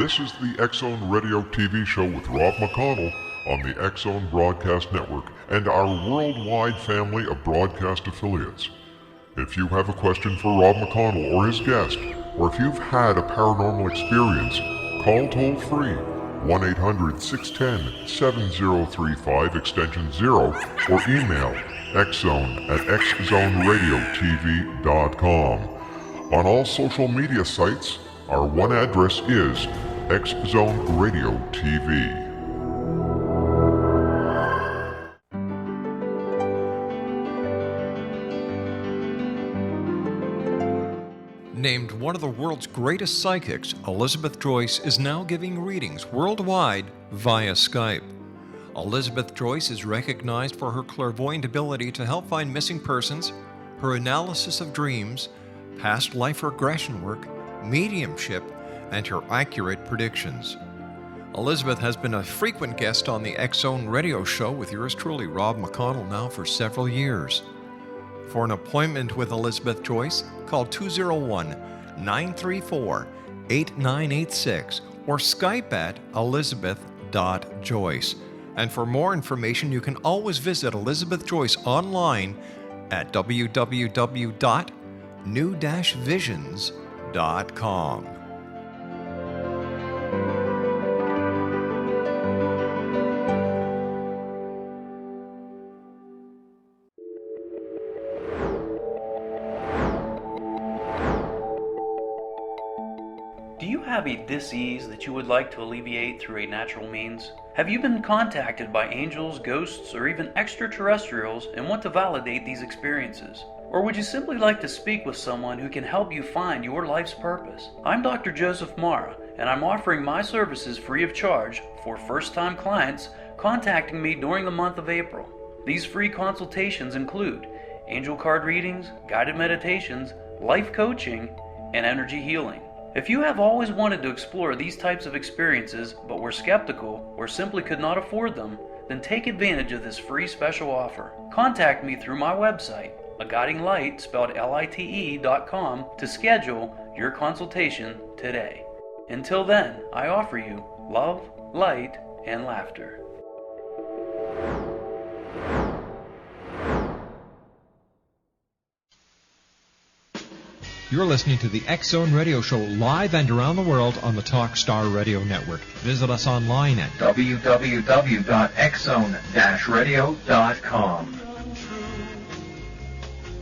This is the X-Zone Radio TV show with Rob McConnell on the X-Zone Broadcast Network and our worldwide family of broadcast affiliates. If you have a question for Rob McConnell or his guest, or if you've had a paranormal experience, call toll-free 1-800-610-7035 extension 0 or email xzone@xzoneradiotv.com. On all social media sites, our one address is X-Zone Radio TV. Named one of the world's greatest psychics, Elizabeth Joyce is now giving readings worldwide via Skype. Elizabeth Joyce is recognized for her clairvoyant ability to help find missing persons, her analysis of dreams, past life regression work, mediumship, and her accurate predictions. Elizabeth has been a frequent guest on the X-Zone radio show with yours truly, Rob McConnell, now for several years. For an appointment with Elizabeth Joyce, call 201-934-8986 or Skype at elizabeth.joyce. And for more information, you can always visit Elizabeth Joyce online at www.new-visions.com. Do you have a dis-ease that you would like to alleviate through a natural means? Have you been contacted by angels, ghosts, or even extraterrestrials and want to validate these experiences? Or would you simply like to speak with someone who can help you find your life's purpose? I'm Dr. Joseph Mara, and I'm offering my services free of charge for first-time clients contacting me during the month of April. These free consultations include angel card readings, guided meditations, life coaching, and energy healing. If you have always wanted to explore these types of experiences but were skeptical or simply could not afford them, then take advantage of this free special offer. Contact me through my website, aguidinglight, spelled LITE.com, to schedule your consultation today. Until then, I offer you love, light, and laughter. You're listening to the X-Zone Radio Show live and around the world on the Talkstar Radio Network. Visit us online at www.xzone-radio.com.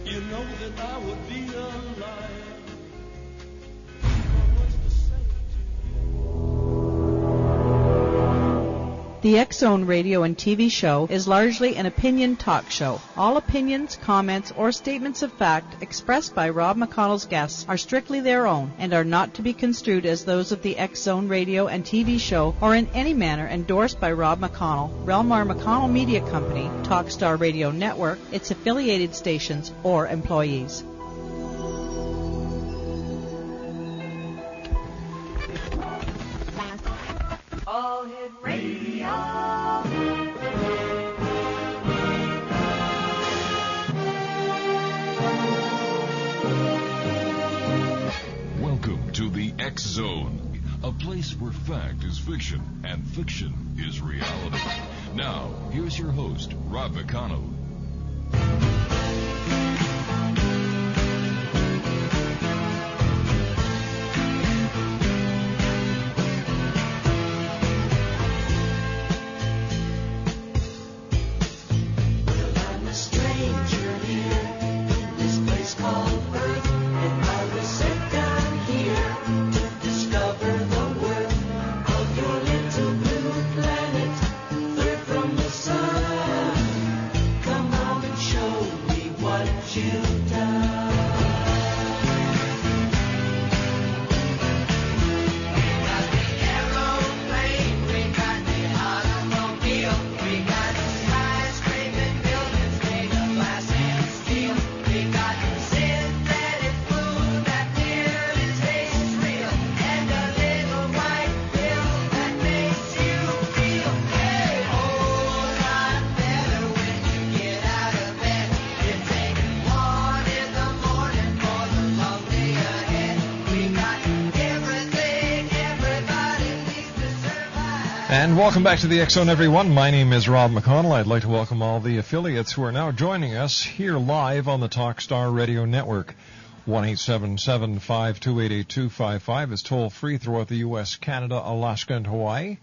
You know that I would be alive. The X-Zone radio and TV show is largely an opinion talk show. All opinions, comments, or statements of fact expressed by Rob McConnell's guests are strictly their own and are not to be construed as those of the X-Zone radio and TV show or in any manner endorsed by Rob McConnell, REL-MAR McConnell Media Company, Talkstar Radio Network, its affiliated stations, or employees. All Hit Radio. Welcome to the X-Zone, a place where fact is fiction and fiction is reality. Now, here's your host, Rob McConnell. And welcome back to the X Zone, everyone. My name is Rob McConnell. I'd like to welcome all the affiliates who are now joining us here live on the Talkstar Radio Network. 1-877-528-8255 is toll-free throughout the U.S., Canada, Alaska, and Hawaii.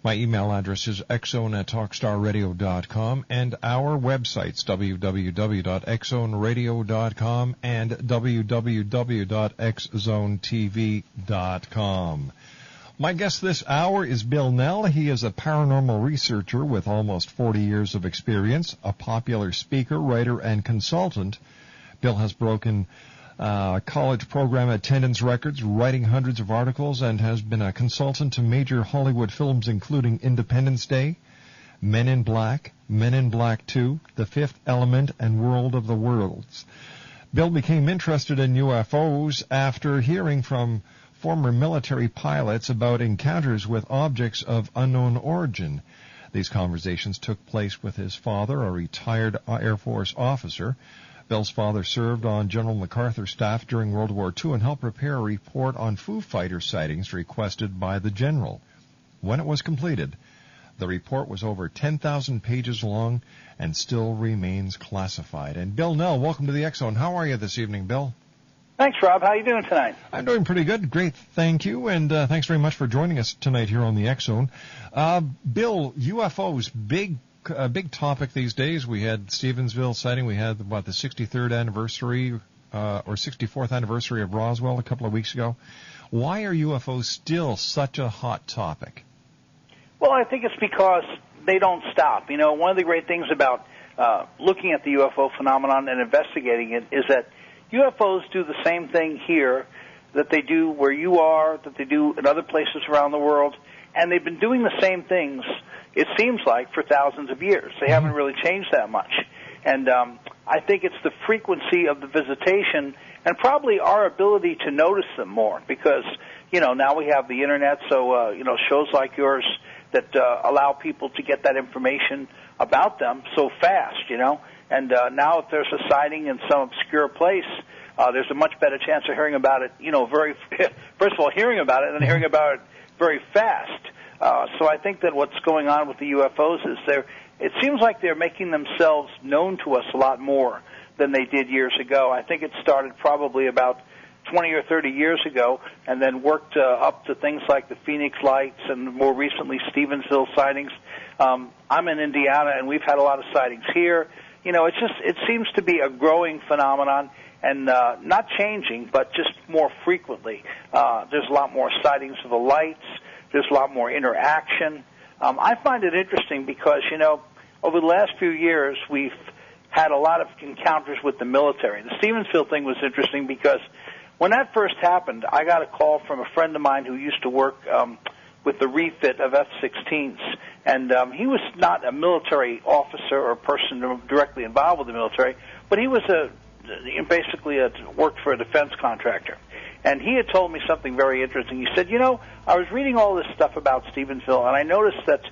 My email address is xzone@talkstarradio.com, and our websites, www.xzoneradio.com and www.xzonetv.com. My guest this hour is Bill Knell. He is a paranormal researcher with almost 40 years of experience, a popular speaker, writer, and consultant. Bill has broken college program attendance records, writing hundreds of articles, and has been a consultant to major Hollywood films including Independence Day, Men in Black, Men in Black 2, The Fifth Element, and World of the Worlds. Bill became interested in UFOs after hearing from former military pilots about encounters with objects of unknown origin. These conversations took place with his father, a retired Air Force officer. Bill's father served on General MacArthur's staff during World War II and helped prepare a report on Foo Fighter sightings requested by the general. When it was completed, the report was over 10,000 pages long and still remains classified. And Bill Knell, welcome to the X Zone. How are you this evening, Bill? Thanks, Rob. How are you doing tonight? I'm doing pretty good. Great. Thank you. And thanks very much for joining us tonight here on the X Zone. Bill, UFOs, big topic these days. We had Stevensville sighting. We had, the 63rd anniversary or 64th anniversary of Roswell a couple of weeks ago. Why are UFOs still such a hot topic? Well, I think it's because they don't stop. You know, one of the great things about looking at the UFO phenomenon and investigating it is that UFOs do the same thing here that they do where you are, that they do in other places around the world, and they've been doing the same things, it seems like, for thousands of years. They haven't really changed that much. And I think it's the frequency of the visitation and probably our ability to notice them more because, you know, now we have the Internet, so, you know, shows like yours that allow people to get that information about them so fast, you know. And now if there's a sighting in some obscure place, there's a much better chance of hearing about it, you know, first of all, hearing about it and then hearing about it very fast. So I think that what's going on with the UFOs is it seems like they're making themselves known to us a lot more than they did years ago. I think it started probably about 20 or 30 years ago and then worked up to things like the Phoenix Lights and more recently Stevensville sightings. I'm in Indiana, and we've had a lot of sightings here. You know, it seems to be a growing phenomenon and not changing, but just more frequently. There's a lot more sightings of the lights. There's a lot more interaction. I find it interesting because, you know, over the last few years, we've had a lot of encounters with the military. The Stevensville thing was interesting because when that first happened, I got a call from a friend of mine who used to work with the refit of F-16s. And he was not a military officer or person directly involved with the military, but he was basically worked for a defense contractor. And he had told me something very interesting. He said, you know, I was reading all this stuff about Stevensville, and I noticed that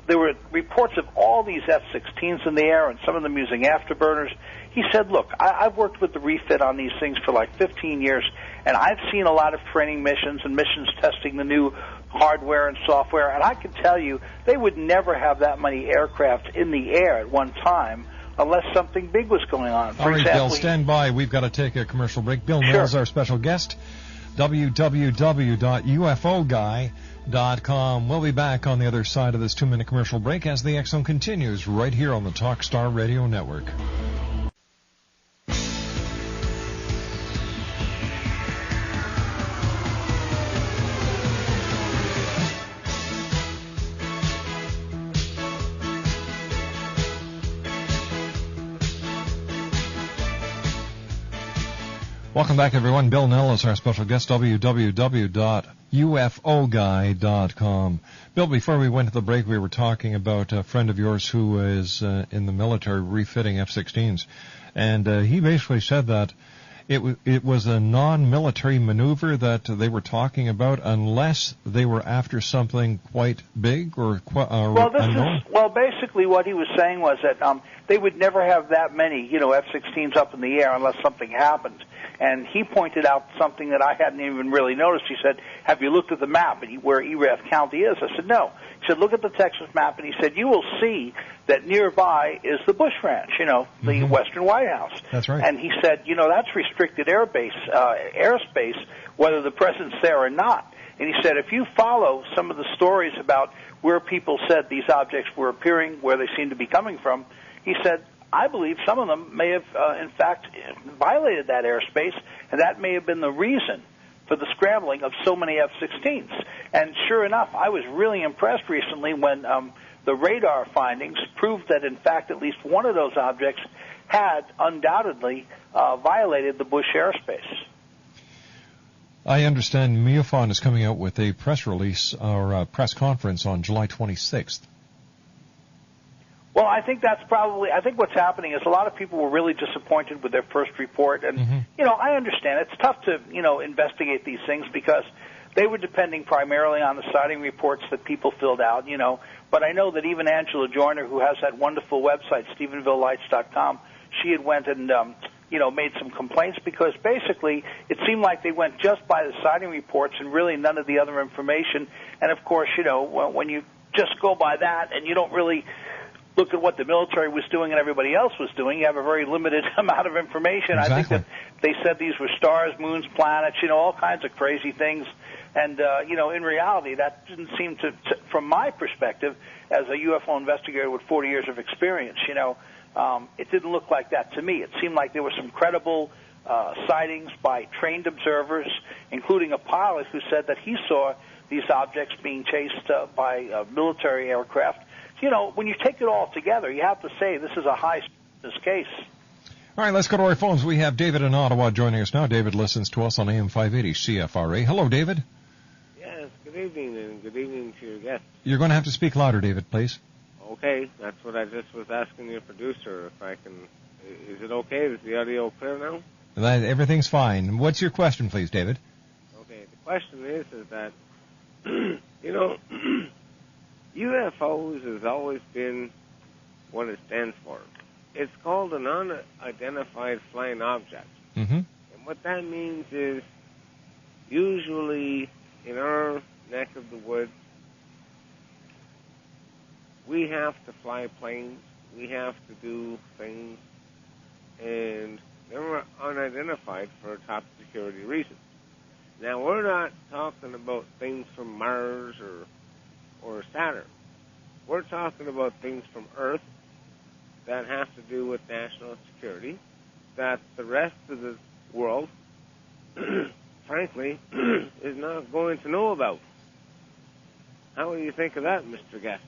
there were reports of all these F-16s in the air and some of them using afterburners. He said, look, I've worked with the refit on these things for like 15 years, and I've seen a lot of training missions and missions testing the new hardware and software, and I can tell you they would never have that many aircraft in the air at one time unless something big was going on. All right, Bill, stand by. We've got to take a commercial break. Bill Knell is our special guest. www.ufoguy.com. We'll be back on the other side of this 2-minute commercial break as the X Zone continues right here on the Talkstar Radio Network. Welcome back, everyone. Bill Knell is our special guest, www.ufoguy.com. Bill, before we went to the break, we were talking about a friend of yours who is in the military refitting F-16s. And he basically said that it was a non-military maneuver that they were talking about unless they were after something quite big or unknown. Well, basically what he was saying was that they would never have that many, F-16s up in the air unless something happened. And he pointed out something that I hadn't even really noticed. He said, have you looked at the map where Erath County is? I said, no. He said, look at the Texas map, and he said, you will see that nearby is the Bush Ranch, the Western White House. That's right. And he said, that's restricted airspace, whether the president's there or not. And he said, if you follow some of the stories about where people said these objects were appearing, where they seem to be coming from, he said, I believe some of them may have, in fact, violated that airspace, and that may have been the reason for the scrambling of so many F-16s. And sure enough, I was really impressed recently when the radar findings proved that, in fact, at least one of those objects had undoubtedly violated the Bush airspace. I understand MUFON is coming out with a press release or a press conference on July 26th. Well, I think what's happening is a lot of people were really disappointed with their first report. And, I understand. It's tough to, investigate these things because they were depending primarily on the sighting reports that people filled out, But I know that even Angela Joyner, who has that wonderful website, StephenvilleLights.com, she had went and, made some complaints because basically it seemed like they went just by the sighting reports and really none of the other information. And, of course, when you just go by that and you don't really look at what the military was doing and everybody else was doing, you have a very limited amount of information. Exactly. I think that they said these were stars, moons, planets, all kinds of crazy things. And, in reality, that didn't seem to, from my perspective, as a UFO investigator with 40 years of experience, it didn't look like that to me. It seemed like there were some credible sightings by trained observers, including a pilot who said that he saw these objects being chased by military aircraft. When you take it all together, you have to say this is a high-stakes case. All right, let's go to our phones. We have David in Ottawa joining us now. David listens to us on AM 580 CFRA. Hello, David. Yes, good evening, and good evening to your guests. You're going to have to speak louder, David, please. Okay, that's what I just was asking your producer if I can. Is it okay? Is the audio clear now? Everything's fine. What's your question, please, David? Okay, the question is that, UFOs has always been what it stands for. It's called an unidentified flying object. Mm-hmm. And what that means is usually in our neck of the woods, we have to fly planes, we have to do things, and they're unidentified for top security reasons. Now, we're not talking about things from Mars or Saturn. We're talking about things from Earth that have to do with national security that the rest of the world, frankly, is not going to know about. How do you think of that, Mr. Guest?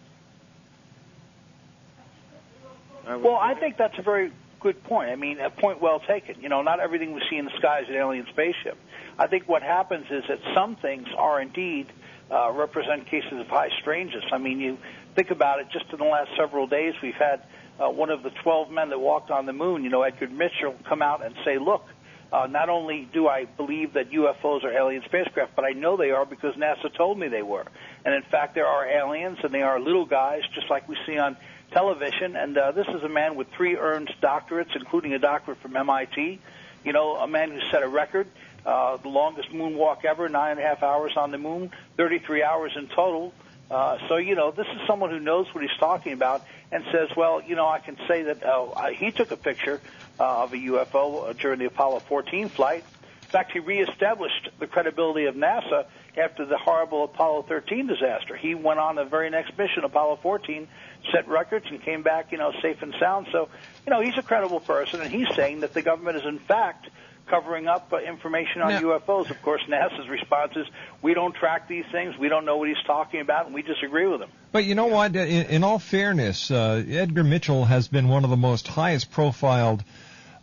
Well, I think that's a very good point. I mean, a point well taken. Not everything we see in the sky is an alien spaceship. I think what happens is that some things are indeed represent cases of high strangeness. I mean, you think about it, just in the last several days, we've had one of the 12 men that walked on the moon, Edgar Mitchell, come out and say, look, not only do I believe that UFOs are alien spacecraft, but I know they are because NASA told me they were. And in fact, there are aliens, and they are little guys, just like we see on television. And this is a man with 3 earned doctorates, including a doctorate from MIT. A man who set a record, the longest moonwalk ever, 9.5 hours on the moon, 33 hours in total. So, this is someone who knows what he's talking about and says, well, I can say that he took a picture of a UFO during the Apollo 14 flight. In fact, he reestablished the credibility of NASA after the horrible Apollo 13 disaster. He went on the very next mission, Apollo 14, set records and came back, safe and sound. So, he's a credible person, and he's saying that the government is, in fact, covering up information on UFOs. Of course, NASA's response is, we don't track these things, we don't know what he's talking about, and we disagree with him. But you know what? In all fairness, Edgar Mitchell has been one of the most highest profiled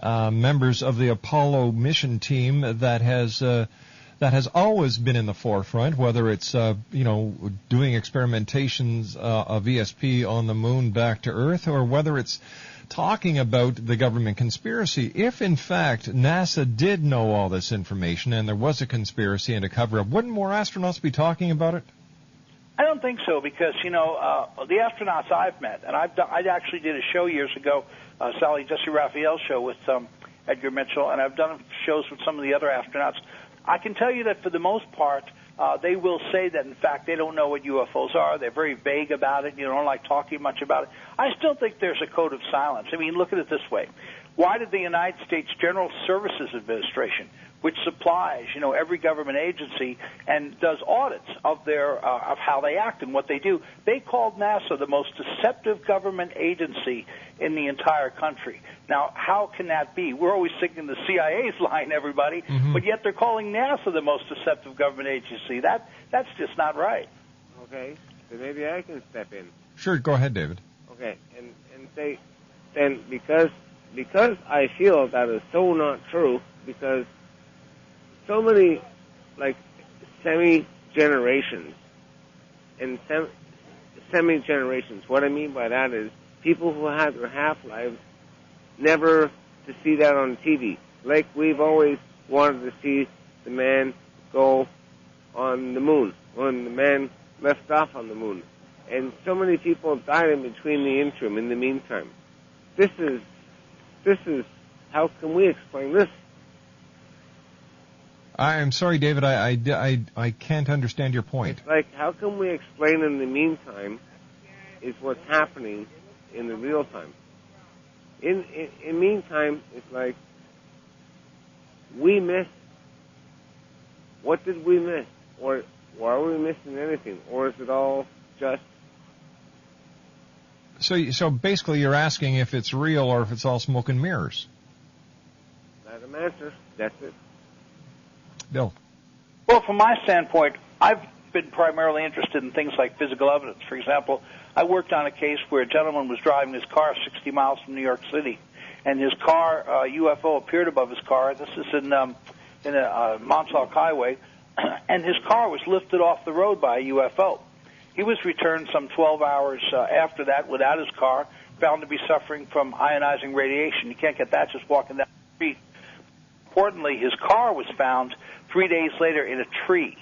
members of the Apollo mission team that has always been in the forefront, whether it's doing experimentations of ESP on the moon back to Earth, or whether it's talking about the government conspiracy. If, in fact, NASA did know all this information and there was a conspiracy and a cover-up, wouldn't more astronauts be talking about it? I don't think so, because, the astronauts I've met, and I actually did a show years ago, Sally Jesse Raphael's show with Edgar Mitchell, and I've done shows with some of the other astronauts. I can tell you that for the most part, they will say that, in fact, they don't know what UFOs are. They're very vague about it. You don't like talking much about it. I still think there's a code of silence. I mean, look at it this way. Why did the United States General Services Administration, which supplies, every government agency and does audits of their of how they act and what they do, they called NASA the most deceptive government agency in the entire country. Now, how can that be? We're always thinking the CIA's lying, everybody, but yet they're calling NASA the most deceptive government agency. That's just not right. Okay, so maybe I can step in. Sure, go ahead, David. Okay, and say, then because I feel that is so not true, because so many, like, semi-generations, and semi-generations, what I mean by that is people who had their half-lives never to see that on TV. Like, we've always wanted to see the man go on the moon, when the man left off on the moon. And so many people died in between the interim, in the meantime. This is, how can we explain this? I'm sorry, David, I can't understand your point. It's like, how can we explain in the meantime is what's happening in the real time? In meantime, it's like, we missed. What did we miss? Or are we missing anything? Or is it all just... So basically you're asking if it's real or if it's all smoke and mirrors. That's an answer. That's it. Bill. Well, from my standpoint, I've been primarily interested in things like physical evidence. For example, I worked on a case where a gentleman was driving his car 60 miles from New York City, and his car, UFO appeared above his car. This is in a Montauk Highway, and his car was lifted off the road by a UFO. He was returned some 12 hours after that without his car, found to be suffering from ionizing radiation. You can't get that just walking down the street. Importantly, his car was found 3 days later in a tree.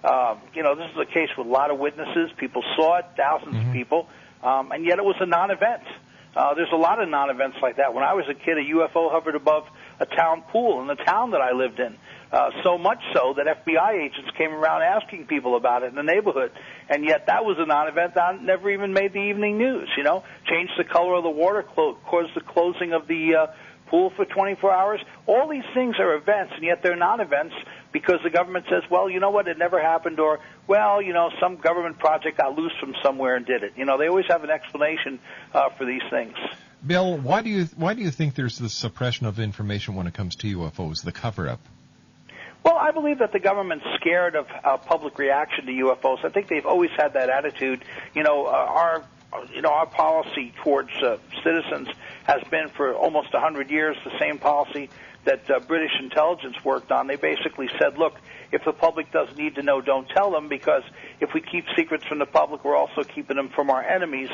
This is a case with a lot of witnesses. People saw it, thousands of people, and yet it was a non-event. There's a lot of non-events like that. When I was a kid, a UFO hovered above a town pool in the town that I lived in. So much so that FBI agents came around asking people about it in the neighborhood. And yet that was a non-event that never even made the evening news, Changed the color of the water, caused the closing of the pool for 24 hours. All these things are events, and yet they're non-events because the government says, well, you know what, it never happened, or, well, some government project got loose from somewhere and did it. They always have an explanation for these things. Bill, why do you think there's this suppression of information when it comes to UFOs, the cover-up? Well, I believe that the government's scared of public reaction to UFOs. I think they've always had that attitude. Our policy towards citizens has been for almost 100 years the same policy that British intelligence worked on. They basically said, look, if the public doesn't need to know, don't tell them, because if we keep secrets from the public, we're also keeping them from our enemies,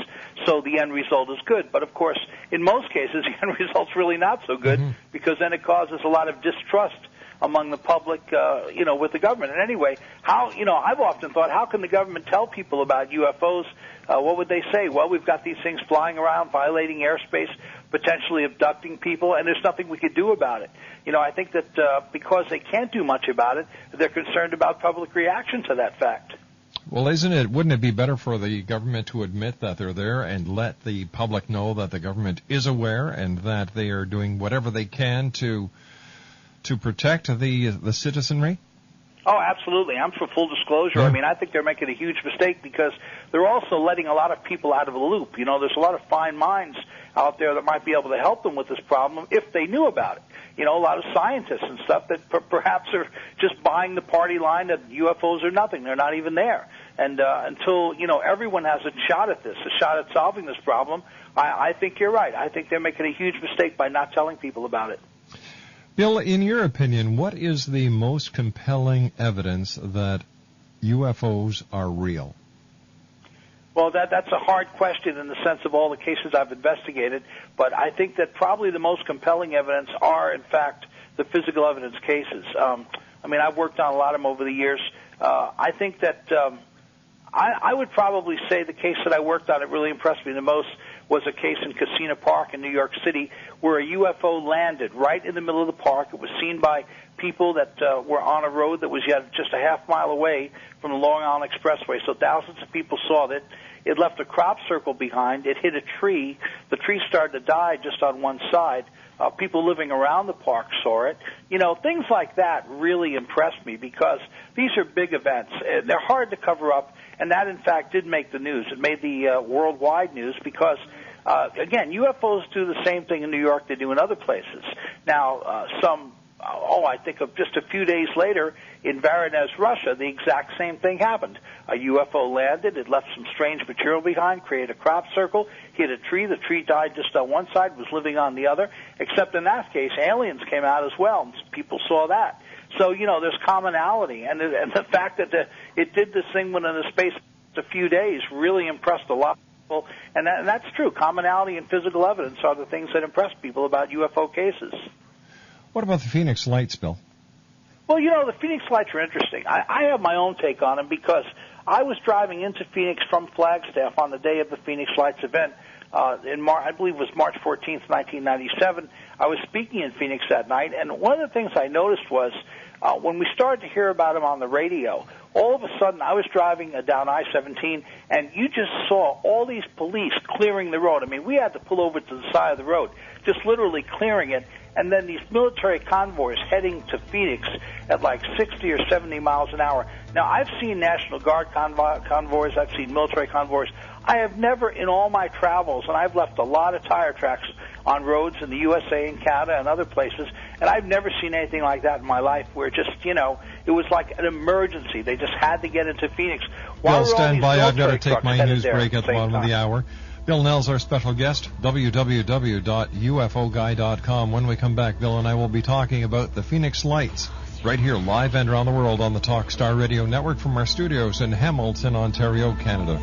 so the end result is good. But, of course, in most cases, the end result's really not so good, because then it causes a lot of distrust among the public, with the government. And anyway, I've often thought, how can the government tell people about UFOs? What would they say? Well, we've got these things flying around, violating airspace, potentially abducting people, and there's nothing we could do about it. I think that because they can't do much about it, they're concerned about public reaction to that fact. Well, wouldn't it be better for the government to admit that they're there and let the public know that the government is aware and that they are doing whatever they can to protect the citizenry? Oh, absolutely. I'm for full disclosure. Yeah. I think they're making a huge mistake because they're also letting a lot of people out of the loop. There's a lot of fine minds out there that might be able to help them with this problem if they knew about it. A lot of scientists and stuff that perhaps are just buying the party line that UFOs are nothing. They're not even there. And until, everyone has a shot at this, a shot at solving this problem, I think you're right. I think they're making a huge mistake by not telling people about it. Bill, in your opinion, what is the most compelling evidence that UFOs are real? Well, that's a hard question in the sense of all the cases I've investigated, but I think that probably the most compelling evidence are, in fact, the physical evidence cases. I've worked on a lot of them over the years. I think that I would probably say the case that I worked on, it really impressed me the most, was a case in Casino Park in New York City where a UFO landed right in the middle of the park. It was seen by people that were on a road that was yet just a half mile away from the Long Island Expressway. So thousands of people saw that. It left a crop circle behind. It hit a tree. The tree started to die just on one side. People living around the park saw it. You know, things like that really impressed me because these are big events. They're hard to cover up, and that, in fact, did make the news. It made the worldwide news because, again, UFOs do the same thing in New York they do in other places. Now, I think of just a few days later in Voronezh, Russia, the exact same thing happened. A UFO landed, it left some strange material behind, created a crop circle, hit a tree, the tree died just on one side, was living on the other, except in that case, aliens came out as well, and people saw that. So, you know, there's commonality, and the fact that it did this thing within a space of a few days really impressed a lot of people, and that's true. Commonality and physical evidence are the things that impress people about UFO cases. What about the Phoenix Lights, Bill? Well, you know, the Phoenix Lights are interesting. I have my own take on them because I was driving into Phoenix from Flagstaff on the day of the Phoenix Lights event I believe it was March 14th, 1997. I was speaking in Phoenix that night, and one of the things I noticed was when we started to hear about them on the radio, all of a sudden I was driving down I-17, and you just saw all these police clearing the road. I mean, we had to pull over to the side of the road, just literally clearing it. And then these military convoys heading to Phoenix at like 60 or 70 miles an hour. Now, I've seen National Guard convoys. I've seen military convoys. I have never, in all my travels, and I've left a lot of tire tracks on roads in the USA and Canada and other places, and I've never seen anything like that in my life where just, you know, it was like an emergency. They just had to get into Phoenix. Bill, stand by. I've got to take my news break at the bottom of the hour. Bill Knell's our special guest, www.ufoguy.com. When we come back, Bill and I will be talking about the Phoenix Lights, right here live and around the world on the Talkstar Radio Network from our studios in Hamilton, Ontario, Canada.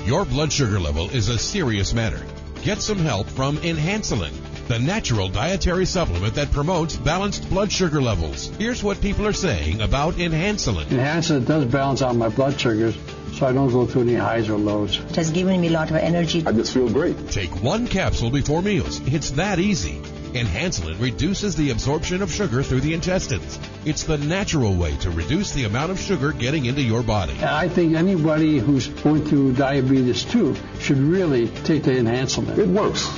Your blood sugar level is a serious matter. Get some help from Enhancelin, the natural dietary supplement that promotes balanced blood sugar levels. Here's what people are saying about Enhancelin. Enhancelin does balance out my blood sugars, so I don't go through any highs or lows. It has given me a lot of energy. I just feel great. Take one capsule before meals. It's that easy. Enhancelin reduces the absorption of sugar through the intestines. It's the natural way to reduce the amount of sugar getting into your body. I think anybody who's going through diabetes too should really take the Enhancelin. It works.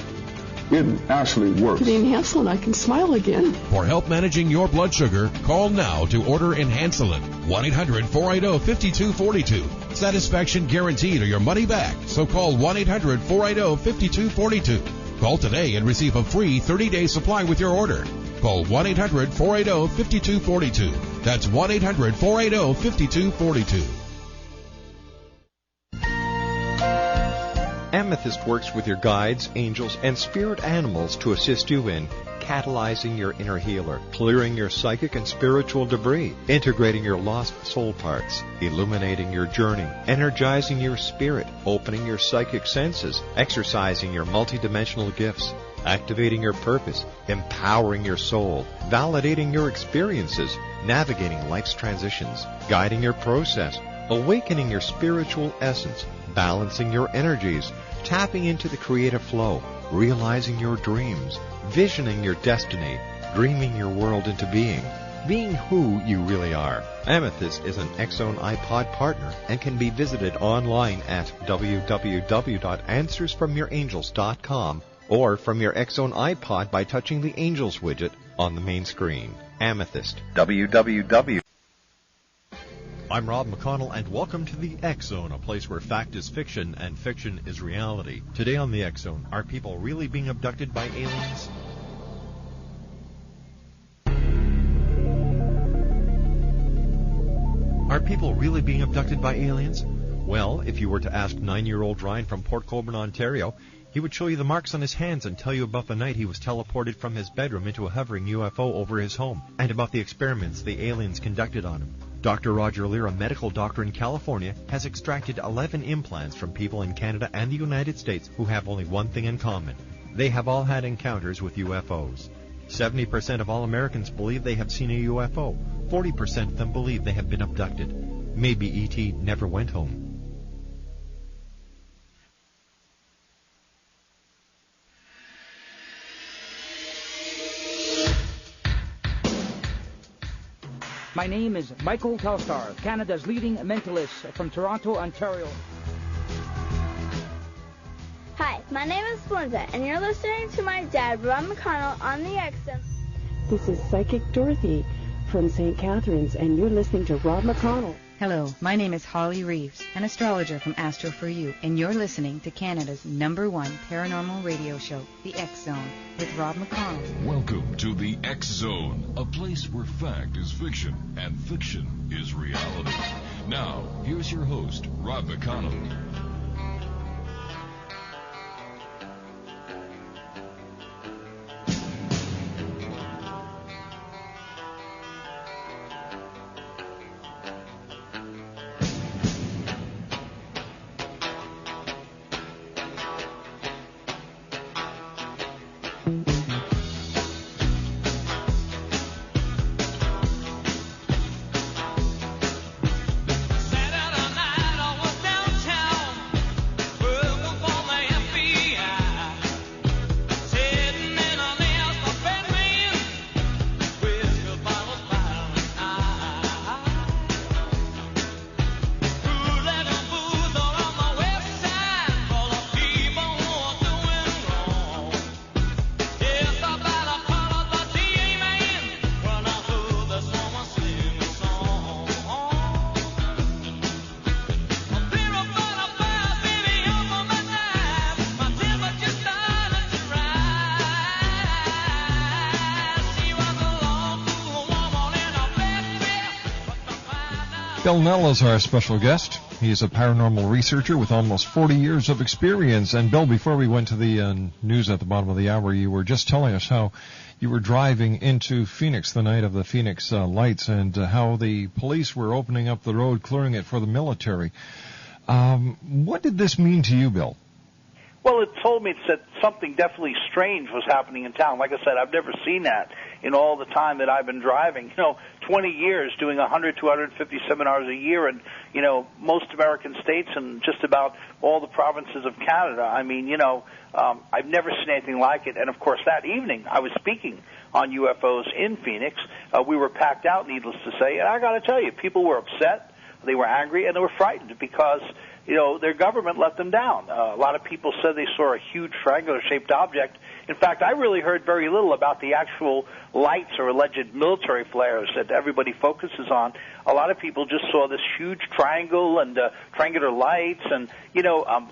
It actually works. With the Enhancelin, I can smile again. For help managing your blood sugar, call now to order Enhancelin. 1-800-480-5242. Satisfaction guaranteed or your money back. So call 1-800-480-5242. Call today and receive a free 30-day supply with your order. Call 1-800-480-5242. That's 1-800-480-5242. Amethyst works with your guides, angels, and spirit animals to assist you in catalyzing your inner healer, clearing your psychic and spiritual debris, integrating your lost soul parts, illuminating your journey, energizing your spirit, opening your psychic senses, exercising your multidimensional gifts, activating your purpose, empowering your soul, validating your experiences, navigating life's transitions, guiding your process, awakening your spiritual essence, balancing your energies, tapping into the creative flow, realizing your dreams, visioning your destiny, dreaming your world into being who you really are. Amethyst is an X-Zone iPod partner and can be visited online at www.answersfromyourangels.com or from your X-Zone iPod by touching the Angels widget on the main screen. Amethyst. www. I'm Rob McConnell, and welcome to the X-Zone, a place where fact is fiction and fiction is reality. Today on the X-Zone, are people really being abducted by aliens? Are people really being abducted by aliens? Well, if you were to ask 9-year-old Ryan from Port Colborne, Ontario, he would show you the marks on his hands and tell you about the night he was teleported from his bedroom into a hovering UFO over his home, and about the experiments the aliens conducted on him. Dr. Roger Lear, a medical doctor in California, has extracted 11 implants from people in Canada and the United States who have only one thing in common. They have all had encounters with UFOs. 70% of all Americans believe they have seen a UFO. 40% of them believe they have been abducted. Maybe E.T. never went home. My name is Michael Telstar, Canada's leading mentalist from Toronto, Ontario. Hi, my name is Linda, and you're listening to my dad, Rob McConnell, on the X-Zone. This is Psychic Dorothy from St. Catharines, and you're listening to Rob McConnell. Hello, my name is Holly Reeves, an astrologer from Astro For You, and you're listening to Canada's #1 paranormal radio show, The X-Zone, with Rob McConnell. Welcome to The X-Zone, a place where fact is fiction and fiction is reality. Now, here's your host, Rob McConnell. Knell is our special guest. He is a paranormal researcher with almost 40 years of experience. And Bill, before we went to the news at the bottom of the hour, you were just telling us how you were driving into Phoenix the night of the Phoenix lights and how the police were opening up the road, clearing it for the military. What did this mean to you, Bill? Well, it told me that something definitely strange was happening in town. Like I said, I've never seen that in all the time that I've been driving. 20 years doing 100 to 150 seminars a year in, most American states and just about all the provinces of Canada. I mean, I've never seen anything like it. And, of course, that evening I was speaking on UFOs in Phoenix. We were packed out, needless to say. And I got to tell you, people were upset, they were angry, and they were frightened because their government let them down. A lot of people said they saw a huge triangular-shaped object. In fact, I really heard very little about the actual lights or alleged military flares that everybody focuses on. A lot of people just saw this huge triangle and triangular lights, and, a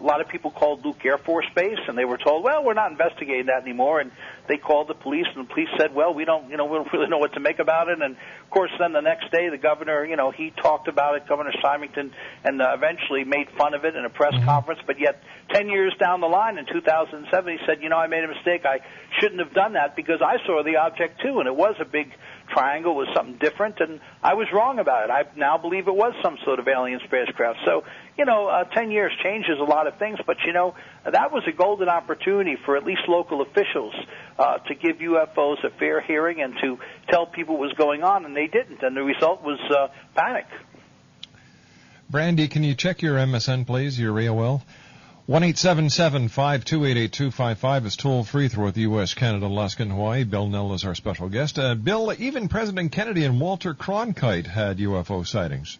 lot of people called Luke Air Force Base, and they were told, well, we're not investigating that anymore, and they called the police, and the police said, well, we don't really know what to make about it, and, of course, then the next day, the governor, he talked about it, Governor Symington, and eventually made fun of it in a press conference, but yet 10 years down the line in 2007, he said, I made a mistake. I shouldn't have done that because I saw the object too, and it was a big triangle, was something different, and I was wrong about it. I now believe it was some sort of alien spacecraft. So, 10 years changes a lot of things, but, that was a golden opportunity for at least local officials to give UFOs a fair hearing and to tell people what was going on, and they didn't, and the result was panic. Brandy, can you check your MSN, please, your AOL? 1-877-528-8255 is toll-free throughout the U.S., Canada, Alaska, and Hawaii. Bill Knell is our special guest. Bill, even President Kennedy and Walter Cronkite had UFO sightings.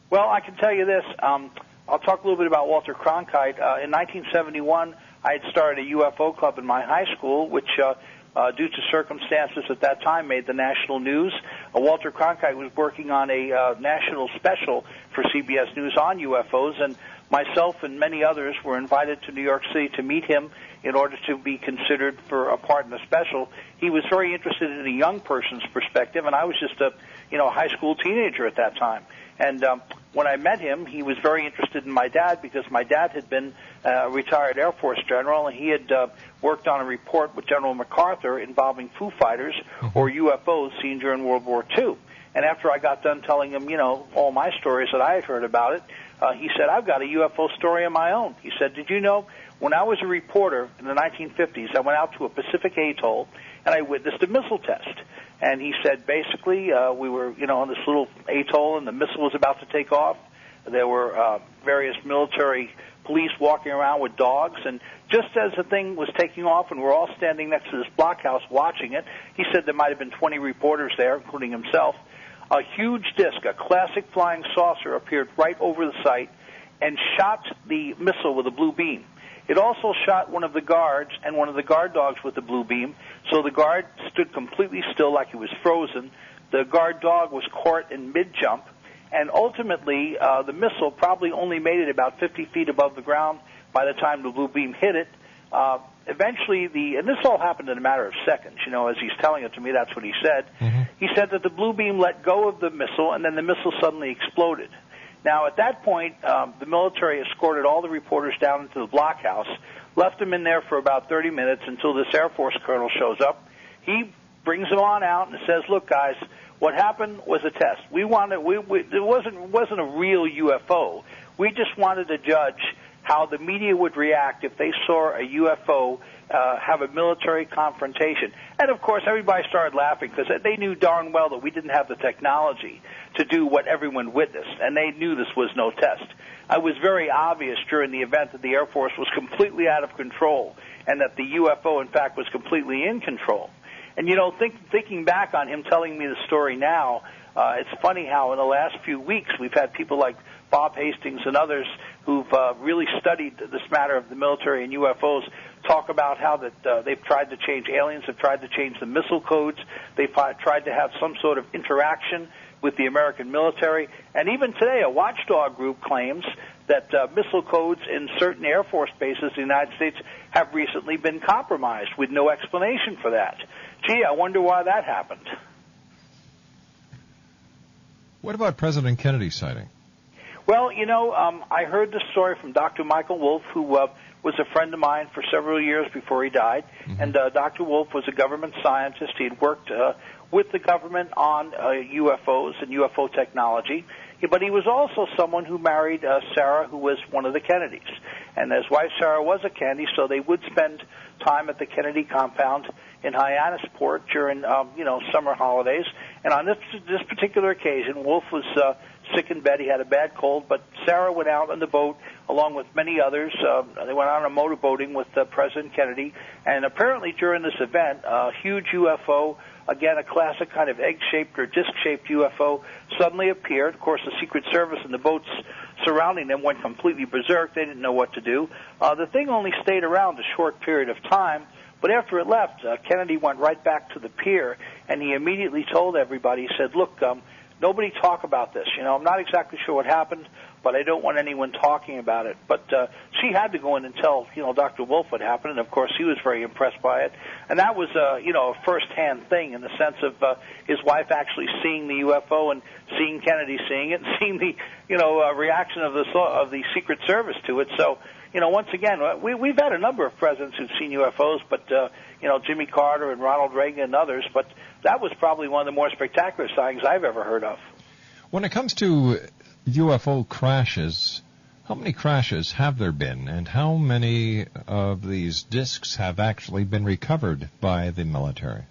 Well, I can tell you this. I'll talk a little bit about Walter Cronkite. In 1971, I had started a UFO club in my high school, which, due to circumstances at that time, made the national news. Walter Cronkite was working on a national special for CBS News on UFOs, and myself and many others were invited to New York City to meet him in order to be considered for a part in the special. He was very interested in a young person's perspective, and I was just a high school teenager at that time. And when I met him, he was very interested in my dad because my dad had been a retired Air Force general, and he had worked on a report with General MacArthur involving Foo Fighters or UFOs seen during World War II. And after I got done telling him, all my stories that I had heard about it, he said, I've got a UFO story of my own. He said, did you know, when I was a reporter in the 1950s, I went out to a Pacific atoll, and I witnessed a missile test. And he said, basically, we were, on this little atoll, and the missile was about to take off. There were various military police walking around with dogs, and just as the thing was taking off and we're all standing next to this blockhouse watching it, he said there might have been 20 reporters there, including himself. A huge disc, a classic flying saucer, appeared right over the site and shot the missile with a blue beam. It also shot one of the guards and one of the guard dogs with the blue beam, so the guard stood completely still like he was frozen. The guard dog was caught in mid-jump, and ultimately the missile probably only made it about 50 feet above the ground by the time the blue beam hit it. Eventually, and this all happened in a matter of seconds, as he's telling it to me, that's what he said. Mm-hmm. He said that the blue beam let go of the missile, and then the missile suddenly exploded. Now, at that point, the military escorted all the reporters down into the blockhouse, left them in there for about 30 minutes until this Air Force colonel shows up. He brings them on out and says, look, guys, what happened was a test. It wasn't a real UFO. We just wanted to judge how the media would react if they saw a UFO have a military confrontation. And, of course, everybody started laughing because they knew darn well that we didn't have the technology to do what everyone witnessed, and they knew this was no test. It was very obvious during the event that the Air Force was completely out of control and that the UFO, in fact, was completely in control. And, thinking back on him telling me the story now, it's funny how in the last few weeks we've had people like Bob Hastings and others who've really studied this matter of the military and UFOs talk about how that they've tried to change, aliens have tried to change the missile codes, they've tried to have some sort of interaction with the American military, and even today a watchdog group claims that missile codes in certain Air Force bases in the United States have recently been compromised with no explanation for that. Gee, I wonder why that happened. What about President Kennedy's sighting? Well, I heard this story from Dr. Michael Wolff, who was a friend of mine for several years before he died. Mm-hmm. And Dr. Wolff was a government scientist. He had worked with the government on UFOs and UFO technology. But he was also someone who married Sarah, who was one of the Kennedys. And his wife, Sarah, was a Kennedy, so they would spend time at the Kennedy compound in Hyannisport during, summer holidays. And on this particular occasion, Wolff was sick in bed. He had a bad cold, but Sarah went out on the boat along with many others. They went out on a motorboating with President Kennedy. And apparently during this event, a huge UFO, again, a classic kind of egg-shaped or disc-shaped UFO, suddenly appeared. Of course, the Secret Service and the boats surrounding them went completely berserk. They didn't know what to do. The thing only stayed around a short period of time, but after it left, Kennedy went right back to the pier, and he immediately told everybody, he said, look, nobody talk about this. I'm not exactly sure what happened, but I don't want anyone talking about it. But she had to go in and tell, Dr. Wolff what happened, and of course he was very impressed by it. And that was, a first-hand thing in the sense of his wife actually seeing the UFO and seeing Kennedy seeing it and seeing the, reaction of the Secret Service to it. So, once again, we've had a number of presidents who've seen UFOs, but, Jimmy Carter and Ronald Reagan and others, but that was probably one of the more spectacular sightings I've ever heard of. When it comes to UFO crashes, how many crashes have there been, and how many of these discs have actually been recovered by the military?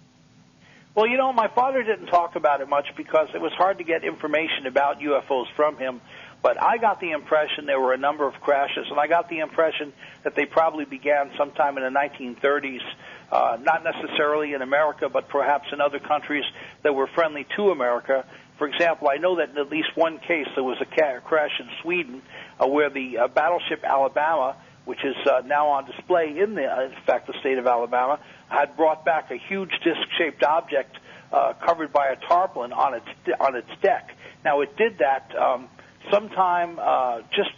Well, my father didn't talk about it much because it was hard to get information about UFOs from him, but I got the impression there were a number of crashes, and I got the impression that they probably began sometime in the 1930s, not necessarily in America, but perhaps in other countries that were friendly to America. For example, I know that in at least one case there was a crash in Sweden where the battleship Alabama, which is now on display in fact, the state of Alabama, had brought back a huge disc-shaped object covered by a tarpaulin on its deck. Now, it did that sometime just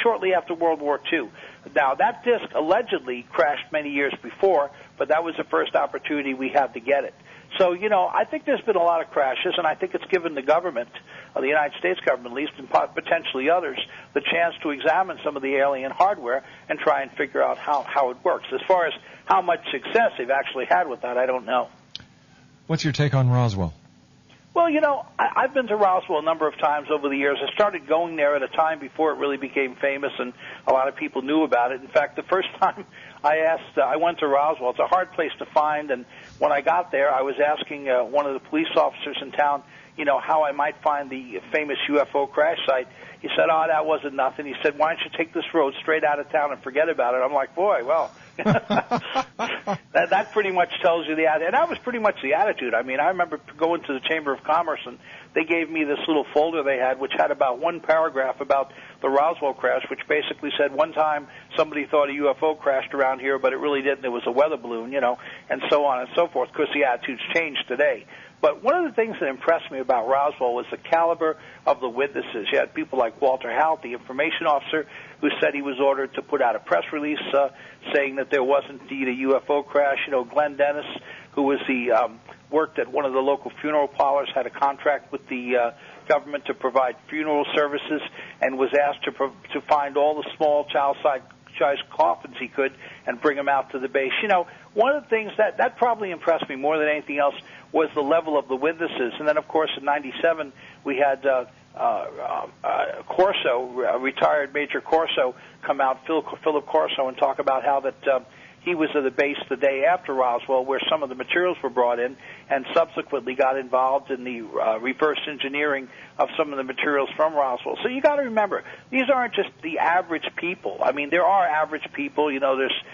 shortly after World War II. Now, that disc allegedly crashed many years before, but that was the first opportunity we had to get it. So, I think there's been a lot of crashes, and I think it's given the government, the United States government at least, and potentially others, the chance to examine some of the alien hardware and try and figure out how it works. As far as how much success they've actually had with that, I don't know. What's your take on Roswell? Well, I've been to Roswell a number of times over the years. I started going there at a time before it really became famous, and a lot of people knew about it. In fact, the first time I went to Roswell, it's a hard place to find, and when I got there, I was asking one of the police officers in town, how I might find the famous UFO crash site. He said, that wasn't nothing. He said, why don't you take this road straight out of town and forget about it? I'm like, boy, well, that pretty much tells you the attitude. And that was pretty much the attitude. I mean, I remember going to the Chamber of Commerce, and they gave me this little folder they had, which had about one paragraph about the Roswell crash, which basically said one time somebody thought a UFO crashed around here, but it really didn't. It was a weather balloon, and so on and so forth, because the attitudes changed today. But one of the things that impressed me about Roswell was the caliber of the witnesses. You had people like Walter Hout, the information officer, who said he was ordered to put out a press release saying that there was indeed a UFO crash. Glenn Dennis, who was worked at one of the local funeral parlors, had a contract with the government to provide funeral services, and was asked to find all the small child-sized coffins he could and bring them out to the base. One of the things that probably impressed me more than anything else was the level of the witnesses. And then, of course, in '97, we had Corso, retired Major Corso, come out, Philip Corso, and talk about how that he was at the base the day after Roswell, where some of the materials were brought in, and subsequently got involved in the reverse engineering of some of the materials from Roswell. So you got to remember, these aren't just the average people. I mean, there are average people. There's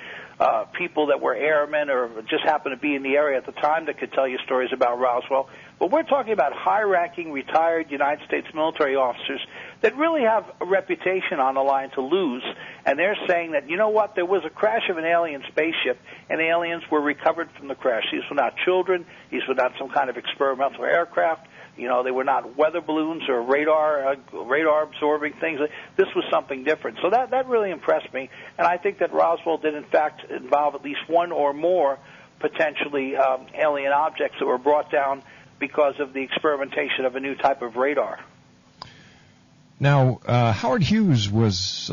people that were airmen or just happened to be in the area at the time that could tell you stories about Roswell. But we're talking about high-ranking, retired United States military officers that really have a reputation on the line to lose. And they're saying that, there was a crash of an alien spaceship, and aliens were recovered from the crash. These were not children. These were not some kind of experimental aircraft. They were not weather balloons or radar-absorbing things. This was something different. So that really impressed me. And I think that Roswell did, in fact, involve at least one or more potentially alien objects that were brought down because of the experimentation of a new type of radar. Now, Howard Hughes was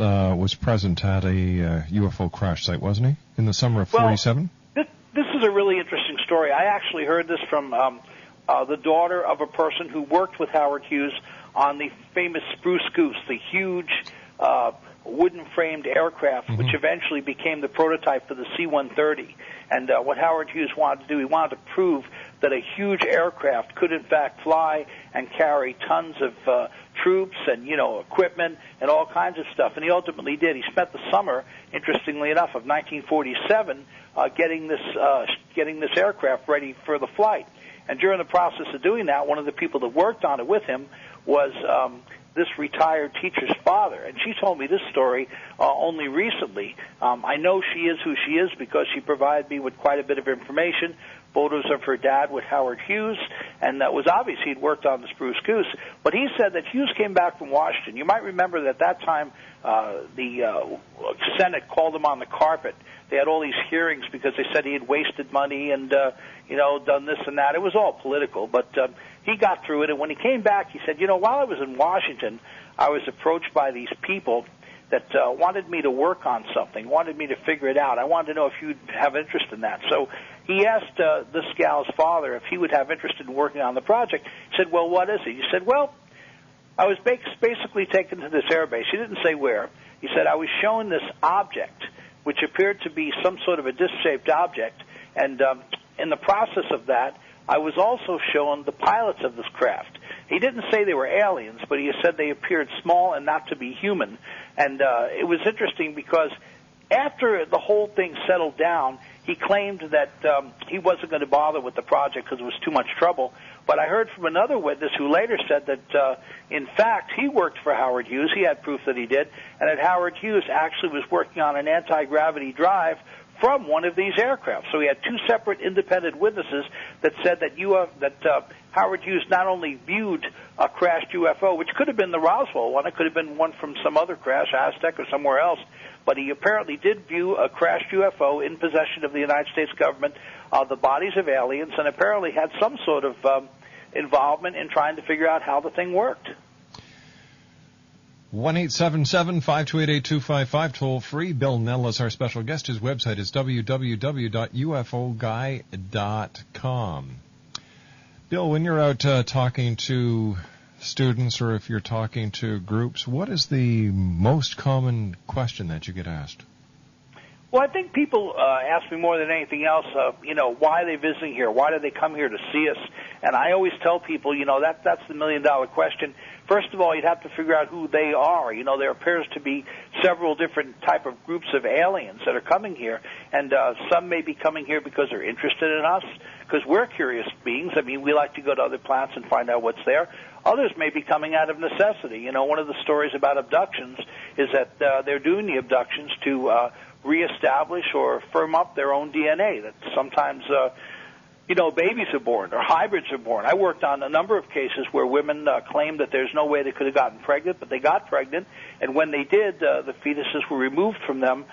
present at a UFO crash site, wasn't he, in the summer of '47? This is a really interesting story. I actually heard this from the daughter of a person who worked with Howard Hughes on the famous Spruce Goose, the huge wooden-framed aircraft, which eventually became the prototype for the C-130. And what Howard Hughes wanted to do, he wanted to prove that a huge aircraft could, in fact, fly and carry tons of troops and, equipment and all kinds of stuff. And he ultimately did. He spent the summer, interestingly enough, of 1947 getting this aircraft ready for the flight. And during the process of doing that, one of the people that worked on it with him was this retired teacher's father. And she told me this story only recently. I know she is who she is because she provided me with quite a bit of information, photos of her dad with Howard Hughes, and that was obvious he'd worked on the Spruce Goose. But he said that Hughes came back from Washington. You might remember that at that time the Senate called him on the carpet. They had all these hearings because they said he had wasted money and, done this and that. It was all political, but he got through it. And when he came back, he said, while I was in Washington, I was approached by these people that wanted me to work on something, wanted me to figure it out. I wanted to know if you'd have interest in that. So he asked this gal's father if he would have interest in working on the project. He said, well, what is it? He said, well, I was basically taken to this airbase. He didn't say where. He said, I was shown this object, which appeared to be some sort of a disc-shaped object, and in the process of that, I was also shown the pilots of this craft. He didn't say they were aliens, but he said they appeared small and not to be human. And it was interesting because after the whole thing settled down, he claimed that he wasn't going to bother with the project because it was too much trouble. But I heard from another witness who later said that, in fact, he worked for Howard Hughes. He had proof that he did, and that Howard Hughes actually was working on an anti-gravity drive from one of these aircraft. So he had two separate independent witnesses that said that Howard Hughes not only viewed a crashed UFO, which could have been the Roswell one, it could have been one from some other crash, Aztec or somewhere else, but he apparently did view a crashed UFO in possession of the United States government, the bodies of aliens, and apparently had some sort of involvement in trying to figure out how the thing worked. 1-877-528-8255, toll free. Bill Knell is our special guest. His website is www.ufoguy.com. Bill, when you're out talking to students or if you're talking to groups, what is the most common question that you get asked? Well, I think people ask me more than anything else, why are they visiting here? Why do they come here to see us? And I always tell people, that's the million-dollar question. First of all, you'd have to figure out who they are. There appears to be several different type of groups of aliens that are coming here, and some may be coming here because they're interested in us, because we're curious beings. I mean, we like to go to other planets and find out what's there. Others may be coming out of necessity. One of the stories about abductions is that they're doing the abductions to reestablish or firm up their own DNA, that sometimes babies are born or hybrids are born. I worked on a number of cases where women claimed that there's no way they could have gotten pregnant, but they got pregnant, and when they did, the fetuses were removed from them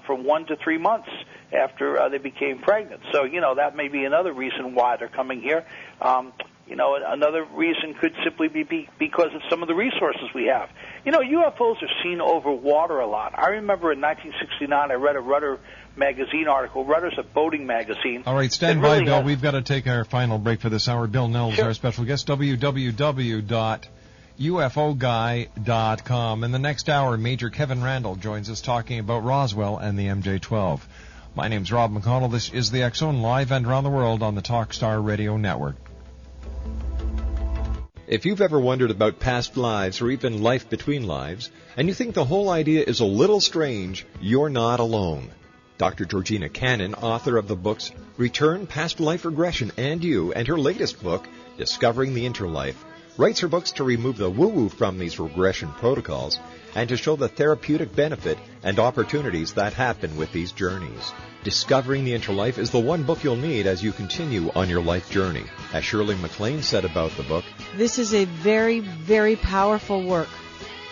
from 1 to 3 months after they became pregnant. So, that may be another reason why they're coming here. Another reason could simply be because of some of the resources we have. UFOs are seen over water a lot. I remember in 1969 I read a Rudder magazine article. Rudder's a boating magazine. All right, stand by, Bill. We've got to take our final break for this hour. Bill Knell is our special guest, www.ufoguy.com. In the next hour, Major Kevin Randall joins us talking about Roswell and the MJ-12. My name's Rob McConnell. This is the X-Zone, live and around the world on the Talkstar Radio Network. If you've ever wondered about past lives or even life between lives, and you think the whole idea is a little strange, you're not alone. Dr. Georgina Cannon, author of the books Return, Past Life Regression, and You, and her latest book, Discovering the Interlife, writes her books to remove the woo-woo from these regression protocols and to show the therapeutic benefit and opportunities that happen with these journeys. Discovering the Interlife is the one book you'll need as you continue on your life journey. As Shirley MacLaine said about the book, this is a very, very powerful work.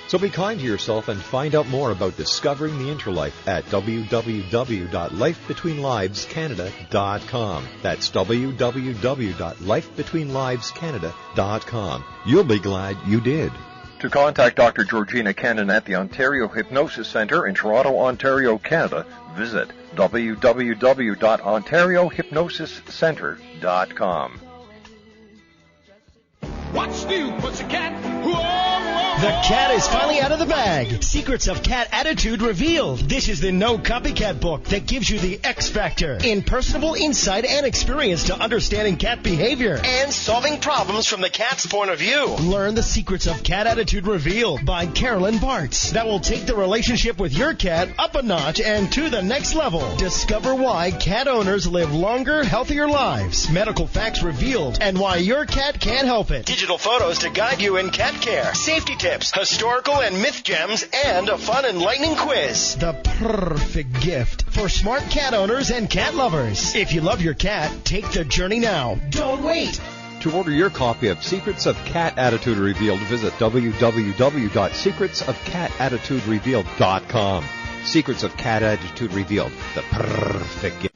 So be kind to yourself and find out more about Discovering the Interlife at www.lifebetweenlivescanada.com. That's www.lifebetweenlivescanada.com. You'll be glad you did. To contact Dr. Georgina Cannon at the Ontario Hypnosis Centre in Toronto, Ontario, Canada, visit www.ontariohypnosiscentre.com. What's new, pussycat? Whoa, whoa. The cat is finally out of the bag. Secrets of Cat Attitude revealed. This is the No Copycat book that gives you the X Factor in personable insight and experience to understanding cat behavior and solving problems from the cat's point of view. Learn the Secrets of Cat Attitude revealed by Carolyn Bartz. That will take the relationship with your cat up a notch and to the next level. Discover why cat owners live longer, healthier lives. Medical facts revealed and why your cat can't help it. Digital photos to guide you in cat care. Safety tips, historical and myth gems, and a fun, enlightening quiz. The perfect gift for smart cat owners and cat lovers. If you love your cat, take the journey now. Don't wait. To order your copy of Secrets of Cat Attitude Revealed, visit www.secretsofcatattituderevealed.com. Secrets of Cat Attitude Revealed, the perfect gift.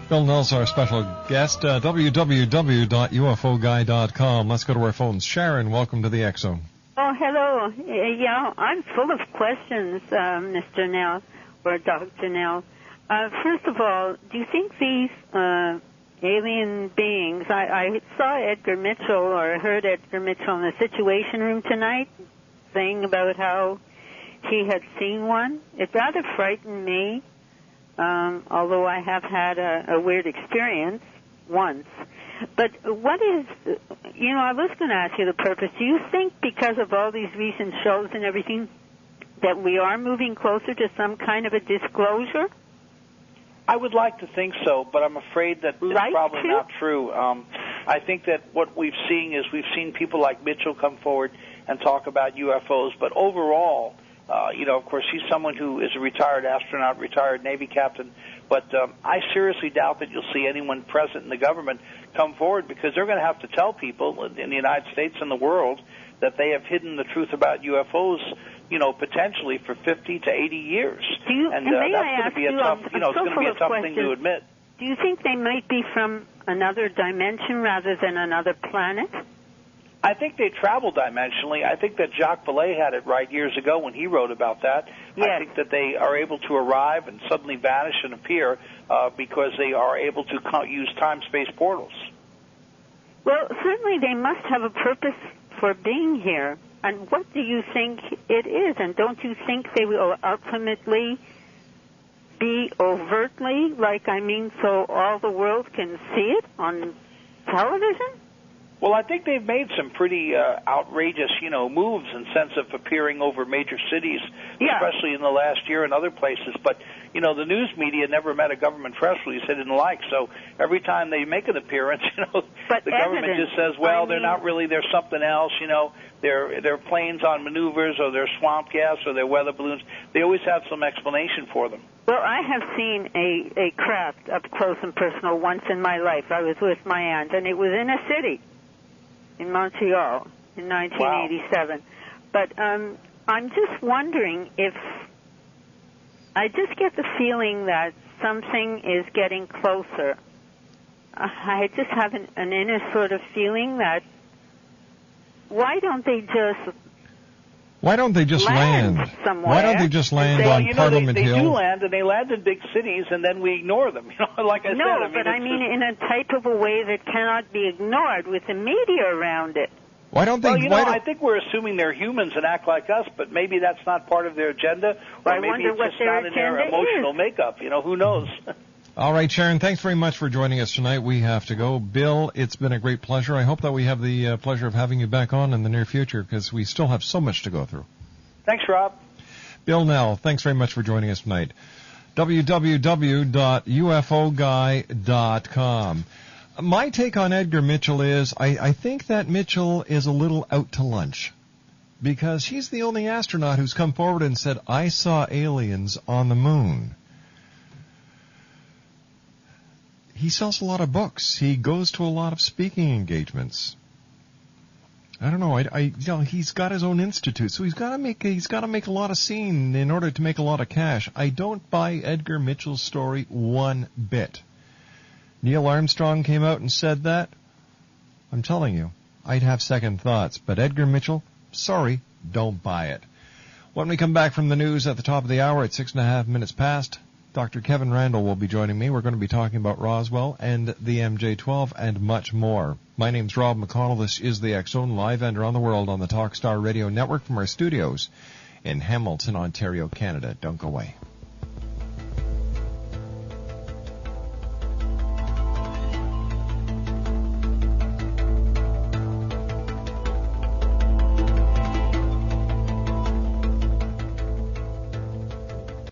Bill Knell's our special guest, www.ufoguy.com. Let's go to our phones. Sharon, welcome to the X-Zone. Oh, hello. Yeah, I'm full of questions, Mr. Knell, or Dr. Knell. First of all, do you think these alien beings, I saw Edgar Mitchell, or heard Edgar Mitchell in the Situation Room tonight saying about how he had seen one. It rather frightened me. Although I have had a weird experience once. But what is, I was going to ask you the purpose. Do you think because of all these recent shows and everything that we are moving closer to some kind of a disclosure? I would like to think so, but I'm afraid that it's probably not true. I think that what we've seen people like Mitchell come forward and talk about UFOs, but overall, of course, he's someone who is a retired astronaut, retired Navy captain, but I seriously doubt that you'll see anyone present in the government come forward, because they're going to have to tell people in the United States and the world that they have hidden the truth about UFOs potentially for 50 to 80 years. And that's may I going to ask be a you, tough, it's going to be a tough thing to admit. Do you think they might be from another dimension rather than another planet? I think they travel dimensionally. I think that Jacques Vallée had it right years ago when he wrote about that. Yes. I think that they are able to arrive and suddenly vanish and appear because they are able to use time-space portals. Well, certainly they must have a purpose for being here. And what do you think it is? And don't you think they will ultimately be overtly, so all the world can see it on television? Well, I think they've made some pretty outrageous, moves in sense of appearing over major cities, especially in the last year and other places. But, the news media never met a government press release they didn't like. So every time they make an appearance, the government just says, well, they're not really, they're something else, they're planes on maneuvers or they're swamp gas or they're weather balloons. They always have some explanation for them. Well, I have seen a craft up close and personal once in my life. I was with my aunt, and it was in a city. In Montreal in 1987. Wow. But I'm just wondering if I just get the feeling that something is getting closer. I just have an inner sort of feeling that why don't they just land somewhere? Why don't they just land on Parliament Hill? They do land, and they land in big cities, and then we ignore them. Like I said. No, but I mean in a type of a way that cannot be ignored with the media around it. Why don't they? I think we're assuming they're humans and act like us, but maybe that's not part of their agenda, or maybe it's just not in their emotional makeup. Who knows? All right, Sharon, thanks very much for joining us tonight. We have to go. Bill, it's been a great pleasure. I hope that we have the pleasure of having you back on in the near future because we still have so much to go through. Thanks, Rob. Bill Knell, thanks very much for joining us tonight. www.ufoguy.com. My take on Edgar Mitchell is I think that Mitchell is a little out to lunch because he's the only astronaut who's come forward and said, I saw aliens on the moon. He sells a lot of books. He goes to a lot of speaking engagements. I don't know. He's got his own institute, so he's got to make a lot of scene in order to make a lot of cash. I don't buy Edgar Mitchell's story one bit. Neil Armstrong came out and said that. I'm telling you, I'd have second thoughts. But Edgar Mitchell, sorry, don't buy it. When we come back from the news at the top of the hour at 6.5 minutes past, Dr. Kevin Randall will be joining me. We're going to be talking about Roswell and the MJ-12 and much more. My name's Rob McConnell. This is the X-Zone, live and around the world on the Talkstar Radio Network from our studios in Hamilton, Ontario, Canada. Don't go away.